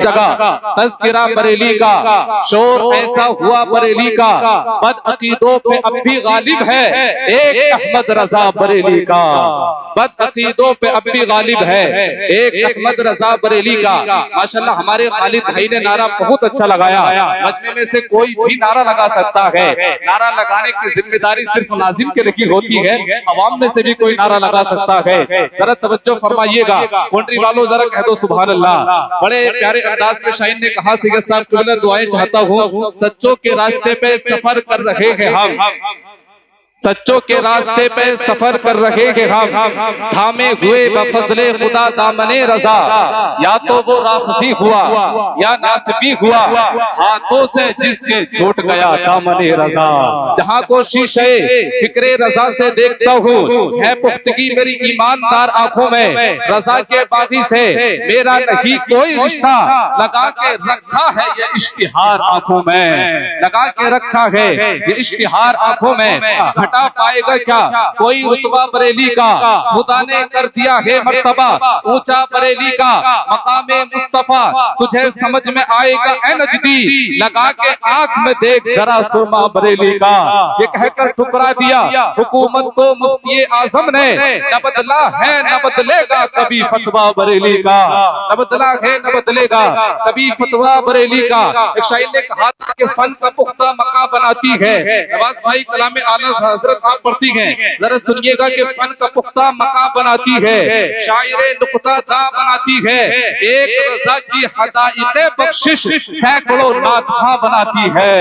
जगह तज़किरा बरेली का, शोर ऐसा हुआ बरेली का, बद अकीदों पे अब भी गालिब है एक अहमद रजा बरेली का, बद अकीदों पे अब भी गालिब है एक अहमद रजा बरेली का। माशाल्लाह हमारे खालिद भाई ने नारा बहुत अच्छा लगाया। मजमे में से कोई भी नारा लगा सकता है, नारा लगाने की जिम्मेदारी सिर्फ नाजिम के लिए होती है, अवाम में से भी कोई नारा लगा सकता है। जरा तवज्जो फरमाइएगा, कंट्री वालों जरा कह दो सुभान अल्लाह। बड़े प्यारे अंदाज में शाइन ने कहा, सैयद साहब को दुआएं चाहता हूँ, सच्चों के रास्ते पे सफर कर रहे हैं हम, सच्चों के रास्ते पे सफर कर रहे हैं हम, थामे हुए बफजले खुदा दामने रजा, या तो वो राफजी हुआ या नासिबी हुआ, हाथों से जिसके छूट गया दामने रजा। जहां को शीशे फिक्रे रजा से देखता हूँ, है पुख्तगी मेरी ईमानदार आंखों में, रजा के बागी से मेरा नहीं कोई रिश्ता, लगा के रखा है ये इश्तिहार आंखों में, लगा के रखा है ये इश्तिहार आंखों में। हटा पाएगा क्या कोई रुतबा बरेली का, खुदा ने कर दिया है मर्तबा ऊंचा बरेली का, मकामे मुस्तफा तुझे समझ में आएगा ए नजदी, लगा के आंख में देख जरा सुरमा बरेली का। ये कहकर ठुकरा दिया हुकूमत को मुफ्ती आजम ने, न बदला है न बदलेगा कभी फतवा बरेली का, न बदला है न बदलेगा कभी फतवा बरेली का। एक शायर ने कहा कि फन का पुख्ता मका बनाती है, नवाज भाई कलाम आला हजरत आप पढ़ती हैं, जरा सुनिएगा कि फन का पुख्ता मका बनाती है, शायरे नुक्ता दा बनाती है, एक रजा की हदाइक़े बख्शिश सैकड़ों नातखा बनाती है,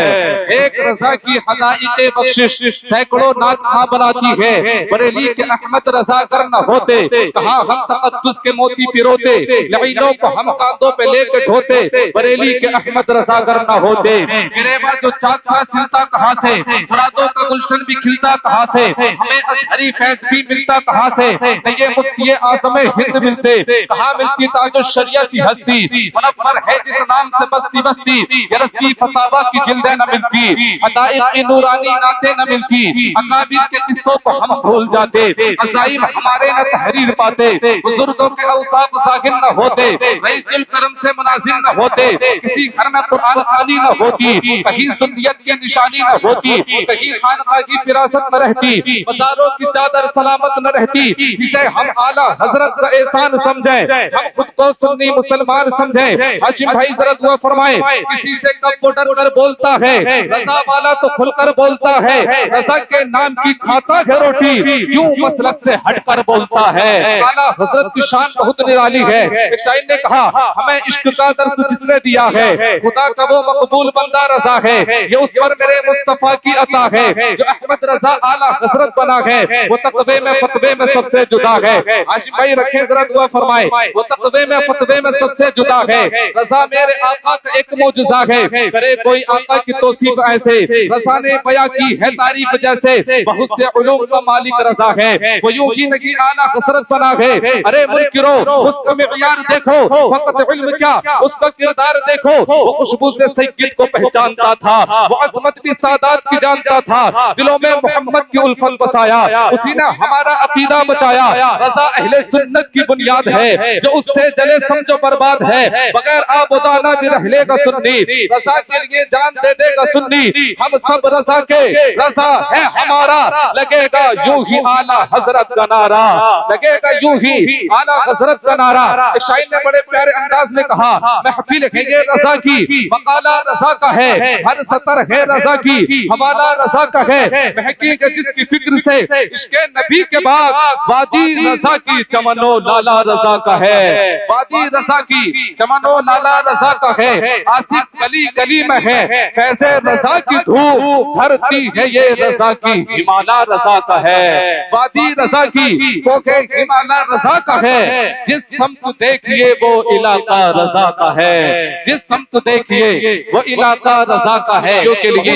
एक रजा की हदाइक़े बख्शिश सैकड़ों नातखा बनाती है। बरेली के अहमद रजा कर न होते, कहा हम तक़द्दुस के मोती पिरोते, लईनों को हम कांधों पे लेके ढोते, बरेली के अहमद रजा कर न होते। गिरेबा जो चाका सिलता कहां से, मुरादों का गुलशन भी खिलता कहां से, हमें अजहरी फैज भी मिलता कहां से, ये मुफ्ती आज़म हिंद मिलते कहां मिलती ताजो शरिया सी हस्ती, मुनव्वर है जिस नाम से बस्ती बस्ती, ये रज़्वी फतावा की जिल्दें न मिलती, हदाइक़ की नूरानी नाते न मिलती, अकाबिर के किस्सों को हम भूल जाते, अज़ाइम हमारे न तहरीर पाते, बुजुर्गों के औसाफ ज़ाहिर न होते, रईसुल करम से मुनाजिर न होते, किसी घर में कुरान खानी न होती, कहीं सुन्नियत की निशानी न होती, कहीं खानका की फिरासत न रहती, बाजारों की चादर सलामत न रहती, जिसे हम आला हजरत का एहसान समझे, हम खुद को सुन्नी मुसलमान समझे। हाशिम भाई जरा दुआ फरमाए, किसी से कब वो डर कर बोलता है, रजा वाला तो खुलकर बोलता है, रजा के नाम की खाता है रोटी, क्यों मसलक से हटकर बोलता है। आला हजरत की शान बहुत निराली है। एक शायर ने कहा, हमें इश्क का दर्स जिसने दिया है, खुदा का वो मकबूल बंदा रजा है, ये उस पर मेरे मुस्तफा की अता है, जो अहमद रजा आला हजरत बना है, वो तकवे में फतवे में सबसे जुदा है। हाशिम भाई रखें जरा दुआ फरमाए, वो तकवे में फतवे में सबसे जुदा है, रजा मेरे आका का एक मौजूदा है, करे कोई आका की तौसीफ ऐसे, रजा ने बयां की है तारीफ जैसे, बहुत से उलूम का मालिक रजा है, वो यूं ही नहीं आला हजरत बना है। अरे मुनकिरो उसका मियार देखो, फकत इल्म क्या उसका किरदार देखो, वो खुशबू से सैयद को पहचानता था, वो अज़मत भी सादात की जानता था, दिलों में मोहम्मद की उल्फत बसाया, उसी ने हमारा अकीदा बचाया। रजा अहले सुन्नत की बुनियाद है, जो उससे जले समझो बर्बाद है, बगैर आबुदाना भी रह लेगा सुन्नी, रजा के लिए जान दे देगा सुन्नी, हम सब रजा के, रजा है हमारा, लगेगा यूं ही आला हजरत का नारा, लगेगा यूं ही आला हजरत का नारा। शायर ने बड़े प्यारे अंदाज में कहा, महफिल है ये रजा की, मकाला रजा का है, हर सतर है रजा की, हवाला रजा का है, महकीक जिसकी फिक्र से इसके नबी के बाद, वादी रजा की चमनो लाला रजा का है, वादी रजा की चमनो लाला रजा का है, आसिफ गली गली में है, फैज़े रजा की धूप धरती है ये रजा की हिमाला रजा का है, वादी रजा की कोके हिमाला रजा का है, जिस समत देखिए वो इलाका रजा का है, जिस समत देखिए वो इलाका रजा का है। के लिए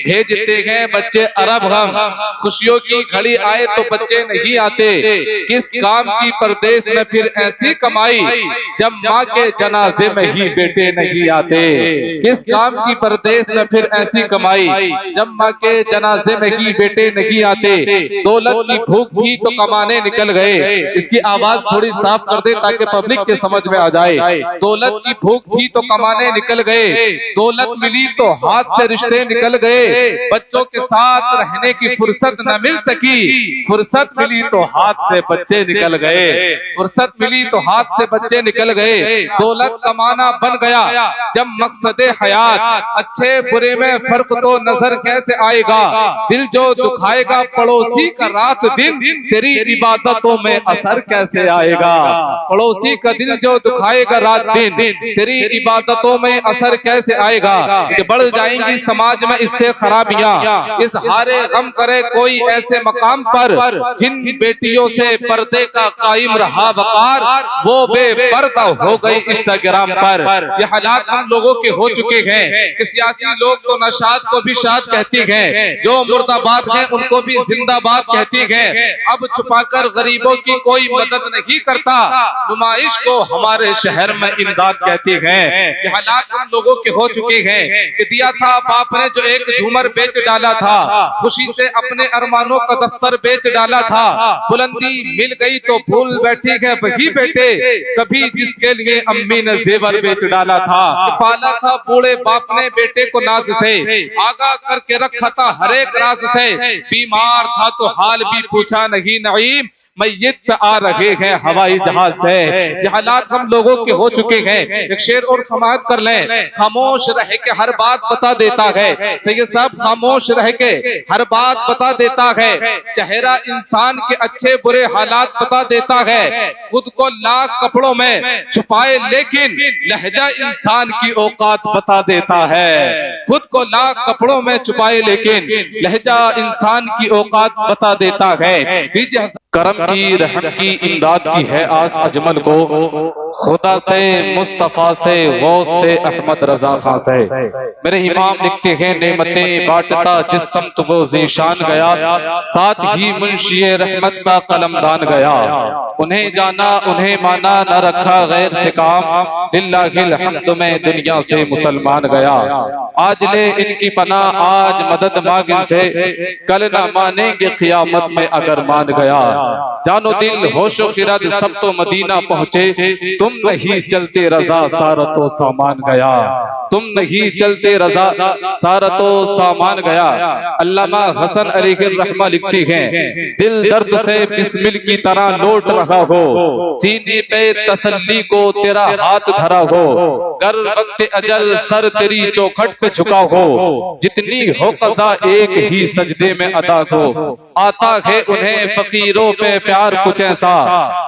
भेजते हैं बच्चे अरब हम खुशियों की घड़ी आए तो बच्चे नहीं आते, किस काम की परदेश में फिर ऐसी कमाई जब माँ के जनाजे में ही बेटे नहीं आते। किस काम की परदेश में फिर ऐसी कमाई जब माँ के जनाजे में ही बेटे नहीं आते। दौलत की भूख थी तो कमाने निकल गए। इसकी आवाज थोड़ी साफ कर दे ताकि पब्लिक के समझ में आ जाए। दौलत की भूख थी तो कमाने निकल गए, दौलत मिली तो हाथ से रिश्ते निकल गए। बच्चों के साथ रहने की फुर्सत न मिल सकी, फुर्सत मिली तो हाथ से बच्चे निकल गए। फुर्सत मिली तो हाथ से बच्चे निकल गए। दौलत कमाना बन गया जब मकसदे हयात, अच्छे बुरे में फर्क तो नजर कैसे आएगा। दिल जो दुखाएगा पड़ोसी का रात दिन, तेरी इबादतों में असर कैसे आएगा। पड़ोसी का दिल जो दुखाएगा रात दिन, तेरी इबादतों में असर कैसे आएगा। बढ़ जाएंगी समाज में इससे खराबियां, इस हारे गम करे कोई ऐसे मकाम पर जिन बेटियों से पर्दे का कायम रहा वकार, वो बेपर्दा हो गई इंस्टाग्राम पर। ये हालात हम लोगों के हो चुके हैं कि सियासी लोग तो नशाद को भी शाद कहती हैं, जो मुर्दाबाद हैं उनको भी जिंदाबाद कहती हैं। अब छुपाकर गरीबों की कोई मदद नहीं करता, नुमाइश को हमारे शहर में इमदाद कहती हैं। ये हालात हम लोगों के हो चुके हैं कि दिया था बाप ने जो एक झूमर बेच डाला था, खुशी से अपने अरमानों का दफ्तर बेच डाला था। बुलंदी मिल गई तो भूल बैठी है वही बेटे, कभी जिसके लिए अम्मी ने जेवर बेच डाला था। पाला था बूढ़े बाप ने बेटे को नाज से, आगा करके रखा था हर एक राज से। बीमार था तो हाल भी पूछा नहीं नईम, मैयत पे आ रहे हैं हवाई जहाज से। ये हालात हम लोगों के हो चुके हैं। एक शेर और समाअत कर लें। खामोश रह के हर बात बता देता है, सैयद साहब खामोश रह के हर बात बता देता है। चेहरा इंसान के अच्छे बुरे हालात बता देता है, खुद को लाख कपड़ों में छुपाए लेकिन लहजा इंसान की औकात बता देता है। खुद को लाख कपड़ों में छुपाए लेकिन लहजा इंसान की औकात बता देता है। दीजिए करम की रहम की इमदाद की है आस अजमल को, खुदा से मुस्तफा से गौस से अहमद रजा खां से। मेरे इमाम लिखते हैं नेमतें बांटता जिस समत वो ज़ीशान गया, साथ ही मुंशिए रहमत का कलमदान गया। उन्हें जाना उन्हें माना न रखा गैर से काम, लिल्लाहिल हम्द में दुनिया से मुसलमान गया। आज ले इनकी पनाह आज मदद मांग इनसे, कल न मानेंगे क़ियामत में अगर मान गया। जानो दिल होशो खिरद सब तो मदीना पहुंचे, तुम नहीं चलते रजा सारा तो सामान गया। तुम नहीं चलते रजा सारा तो सामान गया। अल्लामा हसन अली रहमा लिखते हैं, दिल दर्द से बिस्मिल की तरह लौट रहा हो, सीने पे तसल्ली को तेरा हाथ धरा हो। कर वक्त अजल सर तेरी चौखट पे झुका हो, जितनी हो कज़ा एक ही सजदे में अदा हो। आता है उन्हें फकीरों पे प्यार कुछ ऐसा,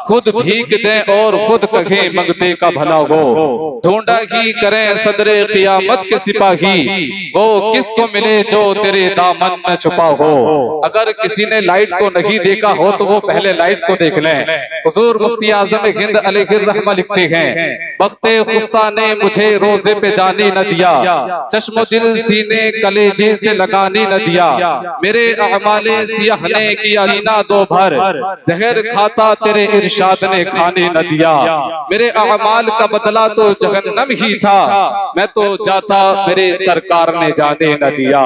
खुद भीख दे और खुद कहे मंगते का भला हो। ढूंढा ही करें सदरे क़ियामत के सिपाही, वो किसको मिले जो तेरे दामन में छुपा हो। अगर किसी ने लाइट को नहीं देखा हो तो वो पहले लाइट को देख लें। हुजूर मुफ्ती आज़म हिंद अलैहि रहमा लिखते हैं, वक्ते खुफ्ता ने मुझे रोजे पे जाने न दिया, चश्म दिल सीने कलेजे से लगाने न दिया। मेरे अमाले सियाह ने किया सीना दो भर, जहर खाता तेरे इरशाद ने खाने न दिया। मेरे अमाल का बदला तो जहन्नम ही था, मैं तो जाता मेरे सरकार ने जाने न दिया।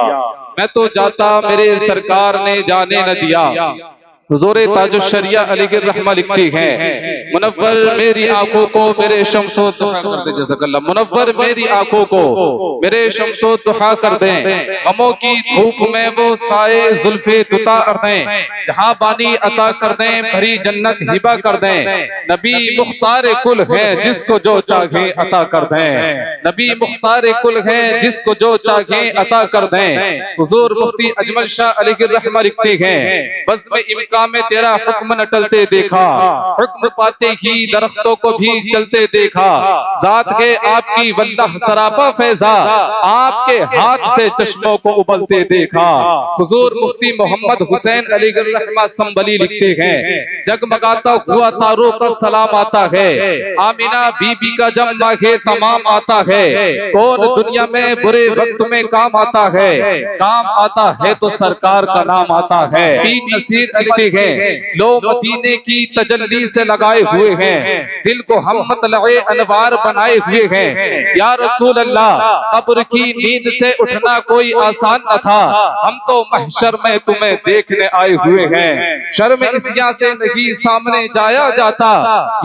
मैं तो जाता मेरे सरकार ने जाने न दिया। हुज़ूर ताजुश्शरिया अलैहि रहमा लिखती हैं, मुनव्वर मेरी आंखों को मेरे शम्सो दुहा कर दे। जज़ाकल्लाह। मुनव्वर मेरी आंखों को मेरे शम्सो दुहा कर दें, गमों की धूप में वो साए जुल्फे दुता कर दें। जहां बानी अता कर दें, भरी जन्नत हिबा कर दें। नबी मुख्तार कुल है जिसको जो चाहे अता कर दें। नबी मुख्तार कुल है जिसको जो चाहे अता कर दें। हुज़ूर मुफ्ती अजमल शाह अलैहि रहमा लिखते हैं, बज़्म इम्कान मक्का में तेरा हुक्म न टलते देखा, हुक्म पाते ही दरख्तों को भी चलते देखा। जात है आपकी वल्लाह सरापा फैजा, आपके हाथ से चश्मों को उबलते देखा। हुजूर मुफ्ती मोहम्मद हुसैन अलीगढ़ रहमा संबली लिखते हैं, जगमगाता हुआ तारों का सलाम आता है, आमिना बीबी का जब माघे तमाम आता है। कौन दुनिया में बुरे वक्त में काम आता है, काम आता है तो सरकार का नाम आता है। तीन नसीर अली है, लो मदीने की तजल्ली से लगाए हुए हैं, दिल को हम मतलए अनवार बनाए हुए हैं। या रसूल अल्लाह, कब्र की नींद से उठना कोई आसान न था, हम तो महशर में तुम्हें देखने आए हुए हैं। शर्म इसिया से नहीं सामने जाया जाता,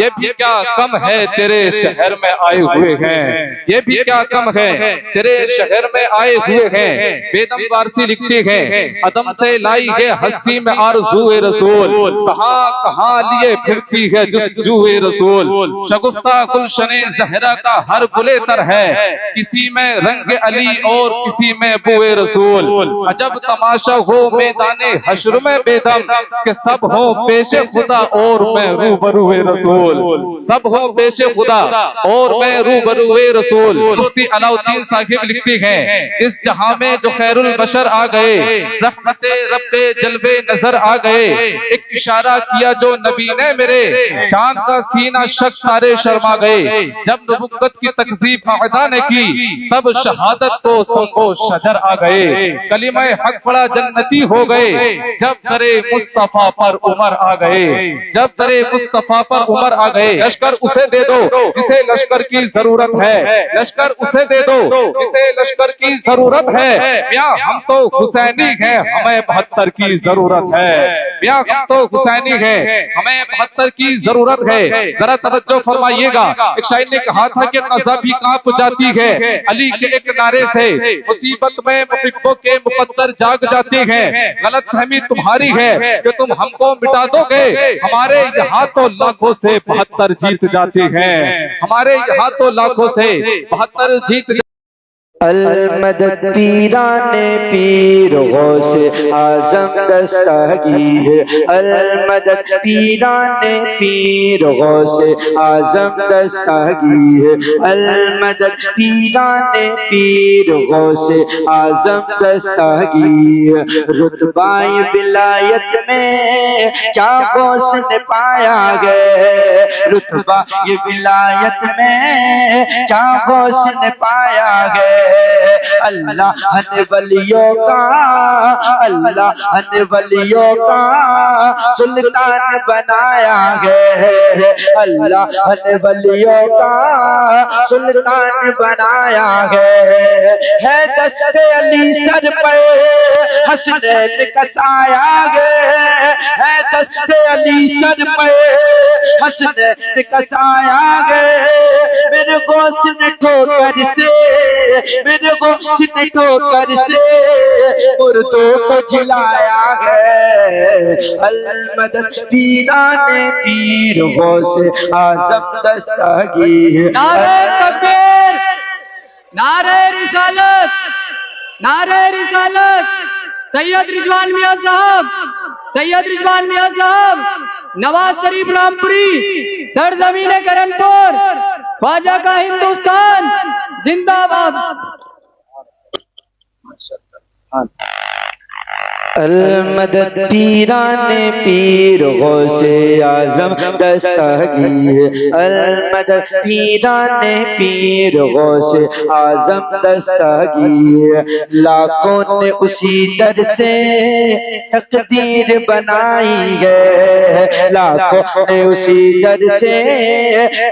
ये भी क्या कम है तेरे शहर में आए हुए हैं, ये भी क्या कम है तेरे शहर में आए हुए हैं। बेदम वारसी लिखती है, अदम से लाई है हस्ती में आरज़ूए रसूल, कहां कहां लिए फिरती है जुस्तजूए रसूल। शगुफ्ता गुलशने ज़हरा का हर गुले तर है, किसी में रंग अली और किसी में बुए रसूल। अजब तमाशा हो मैदाने हश्र में बेदम, कि सब हो पेशे खुदा और मैं रूबरूए रसूल, सब हो पेशे खुदा और मैं रूबरूए रसूल। मुफ्ती अलाउद्दीन साहिब लिखती हैं, इस जहां में जो खैरुल बशर आ गए, रहमते रब्बे जलवे नजर आ गए। एक इशारा किया जो नबी ने मेरे, चांद का सीना शक सारे शर्मा गए। जब नबुव्वत की तकज़ीब अदा ने की, तब शहादत को संगो शजर आ गए। कलिमा हक पड़ा जन्नती हो गए, जब दरे मुस्तफा पर उमर आ गए, जब दरे मुस्तफा पर उमर आ गए। लश्कर उसे दे दो जिसे लश्कर की जरूरत है, लश्कर उसे दे दो जिसे लश्कर की जरूरत है। क्या हम तो हुसैनी हैं, हमें 72 की जरूरत है, क्या हम तो हुसैनी हैं, हमें 72 की जरूरत है। जरा तवज्जो फरमाइएगा, एक शायर ने कहा था कि क़ज़ा भी कांप जाती है अली के एक नारे से, मुसीबत में मुहिब्बों के मुकद्दर जाग जाते हैं। गलतफहमी तुम्हारी है कि तुम हमको मिटा दोगे, हमारे यहाँ तो लाखों से 72 जीत जाते हैं, हमारे यहाँ तो लाखों से 72 जीत। अल-मदद पीराने पीर गौसे आज़म दस्तगीर, अल-मदद पीराने पीर गौसे आज़म दस्तगीर, अल-मदद पीराने पीर गौसे आज़म दस्तगीर। रुतबाए विलायत में क्या गौस ने पाया गए, रुतबाए विलायत में क्या गौस ने पाया गए। अल्लाह ने वलियों का, अल्लाह ने वलियों का सुल्तान बनाया है, अल्लाह ने वलियों का सुल्तान बनाया है दस्ते अली सर पे हसनैन कसाया है दस्ते अली सर पे हसनैन कसाया मेरे गौस ने ठोकर से, मेरे गौस ने ठोकर से मुर्दों को झिलाया है। अल-मदद पीराने पीर गौसे आज़म दस्तगीर। नारे तकबीर, नारे रिसालत, नारे रिसालत। सैयद रिजवान मियां साहब, सैयद रिजवान मियां साहब, नवाज शरीफ रामपुरी, सरजमीन करनपुर, ख्वाजा का हिंदुस्तान जिंदाबाद। अल-मदद पीराने पीर गौसे आज़म दस्तगीर, अल-मदद पीराने पीर गौसे आज़म दस्तगीर। लाखों ने उसी दर से तकदीर बनाई है, लाखों ने उसी दर से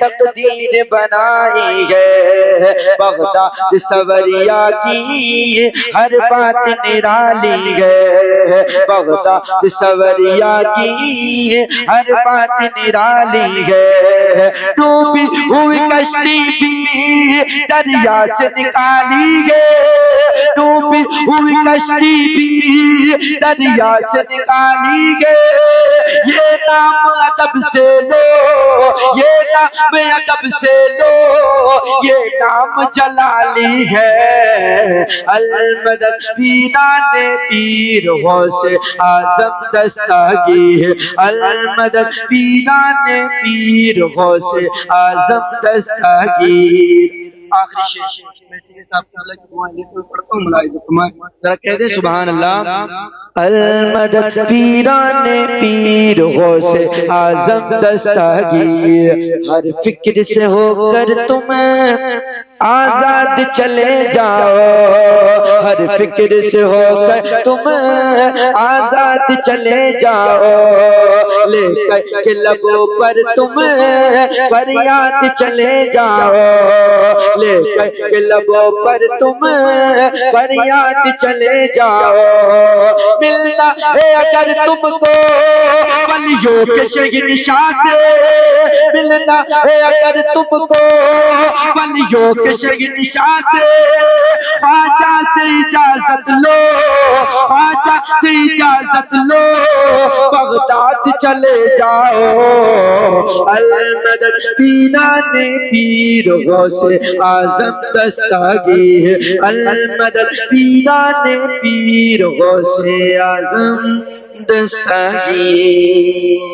तकदीर बनाई है। बगदाद सवरिया की हर बात निराली है, बगदाद सवरिया की हर बात निराली है। डूबी हुई कश्ती भी दरिया से निकाली है, डूबी हुई कश्ती भी दरिया से निकाली है। ये नाम अदब से लो, ये नाम अदब से लो, ये नाम जलाली है। अल मदद पीराने पीर गौसे आजम दस्तगीर, अल मदद पीराने पीर गौसे आजम दस्तगीर। आखिरी शेर जरा कह दे सुभान अल्लाह। अल मदद पीराने पीर गौसे आजम दस्तगीर, हर फिक्र से होकर तुम आजाद चले जाओ, हर फिक्र से होकर तुम आजाद चले जाओ, लेकर के लबों पर तुम फरियाद चले जाओ, लेकर के लबों पर तुम फरियाद चले जाओ। मिलना है अगर तुमको वलियों के शहंशाह से, मिलना है अगर तुमको वलियों के शहंशाह से, ख्वाजा से इजाजत लो, ख्वाजा से इजाजत लो, बगदाद चले जाओ। अल मदद पीराने पीर गौसे आजम दस्तगीर, अल मदद पीराने पीर गौसे आजम दस्तगीर।